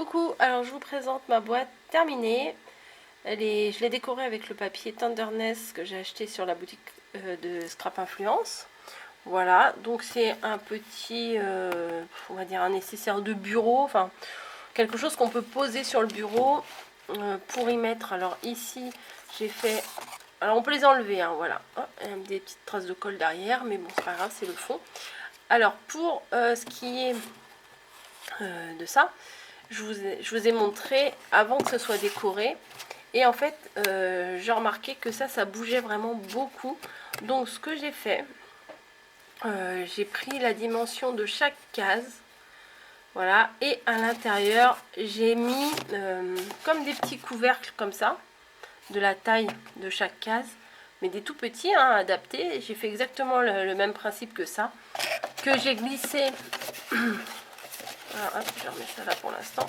Coucou, alors je vous présente ma boîte terminée. Je l'ai décorée avec le papier Tenderness que j'ai acheté sur la boutique de Scrap Influence. Voilà, donc c'est un petit, on va dire un nécessaire de bureau, enfin quelque chose qu'on peut poser sur le bureau pour y mettre. Alors ici, j'ai fait, alors on peut les enlever, hein, voilà, oh, des petites traces de colle derrière, mais bon c'est pas grave, c'est le fond. Alors pour ce qui est de ça, je vous ai montré avant que ce soit décoré. Et en fait, j'ai remarqué que ça bougeait vraiment beaucoup. Donc ce que j'ai fait, j'ai pris la dimension de chaque case. Voilà. Et à l'intérieur, j'ai mis comme des petits couvercles comme ça, de la taille de chaque case. Mais des tout petits, hein, adaptés. J'ai fait exactement le même principe que ça. Que j'ai glissé... Alors, hop, je remets ça là pour l'instant.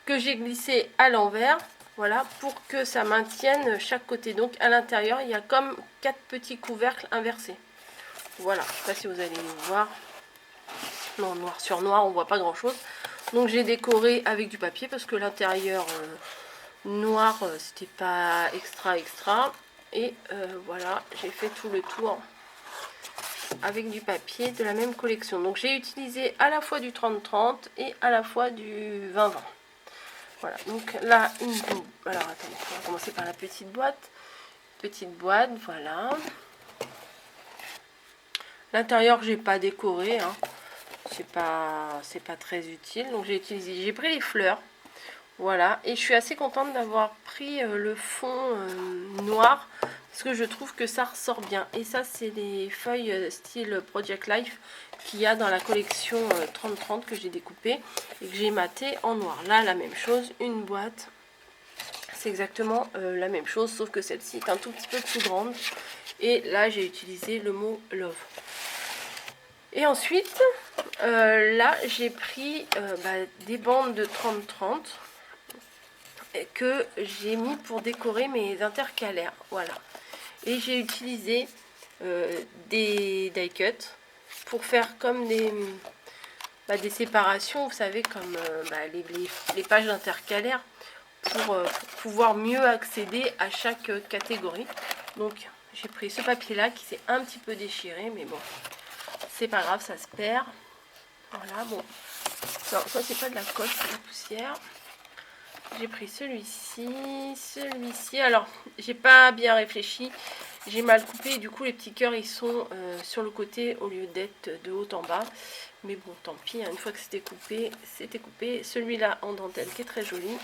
Que j'ai glissé à l'envers, voilà, pour que ça maintienne chaque côté. Donc à l'intérieur, il y a comme 4 petits couvercles inversés. Voilà, je sais pas si vous allez voir. Non, noir sur noir, on voit pas grand chose. Donc j'ai décoré avec du papier parce que l'intérieur noir, c'était pas extra. Et voilà, j'ai fait tout le tour avec du papier de la même collection. Donc j'ai utilisé à la fois du 30-30 et à la fois du 20-20. Voilà, donc là, alors attendez, on va commencer par la petite boîte. Petite boîte, voilà. L'intérieur, j'ai pas décoré, hein. C'est pas très utile. Donc j'ai pris les fleurs. Voilà, et je suis assez contente d'avoir pris le fond noir parce que je trouve que ça ressort bien. Et ça, c'est les feuilles style Project Life qu'il y a dans la collection 30-30 que j'ai découpé et que j'ai maté en noir. Là, la même chose, une boîte, c'est exactement la même chose, sauf que celle-ci est un tout petit peu plus grande. Et là, j'ai utilisé le mot Love. Et ensuite, là, j'ai pris des bandes de 30-30 que j'ai mis pour décorer mes intercalaires, voilà. Et j'ai utilisé des die cuts pour faire comme des séparations, vous savez, comme les pages intercalaires pour pouvoir mieux accéder à chaque catégorie. Donc j'ai pris ce papier là qui s'est un petit peu déchiré, mais bon, c'est pas grave, ça se perd. Voilà, bon, ça c'est pas de la colle, c'est de la poussière. J'ai pris celui-ci, alors j'ai pas bien réfléchi, j'ai mal coupé et du coup les petits cœurs ils sont sur le côté au lieu d'être de haut en bas, mais bon tant pis, hein, une fois que c'était coupé, celui-là en dentelle qui est très joli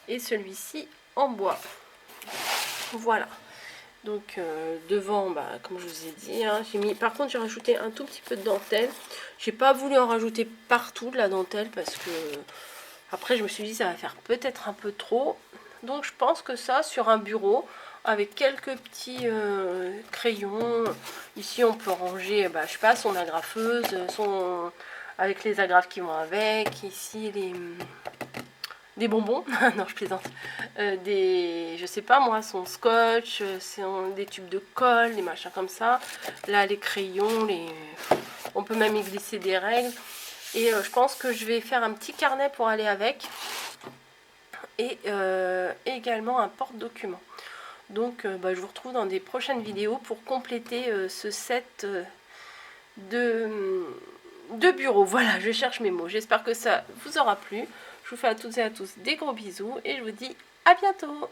et celui-ci en bois. Voilà, donc devant, comme je vous ai dit, hein, j'ai mis, par contre j'ai rajouté un tout petit peu de dentelle, j'ai pas voulu en rajouter partout de la dentelle parce que après, je me suis dit, ça va faire peut-être un peu trop. Donc, je pense que ça, sur un bureau, avec quelques petits crayons. Ici, on peut ranger, je sais pas, son agrafeuse, avec les agrafes qui vont avec. Ici, des bonbons. Non, je plaisante. Je sais pas moi, son scotch, des tubes de colle, des machins comme ça. Là, les crayons, on peut même y glisser des règles. Et je pense que je vais faire un petit carnet pour aller avec. Et également un porte-document. Donc je vous retrouve dans des prochaines vidéos pour compléter ce set de bureau. Voilà, je cherche mes mots. J'espère que ça vous aura plu. Je vous fais à toutes et à tous des gros bisous. Et je vous dis à bientôt.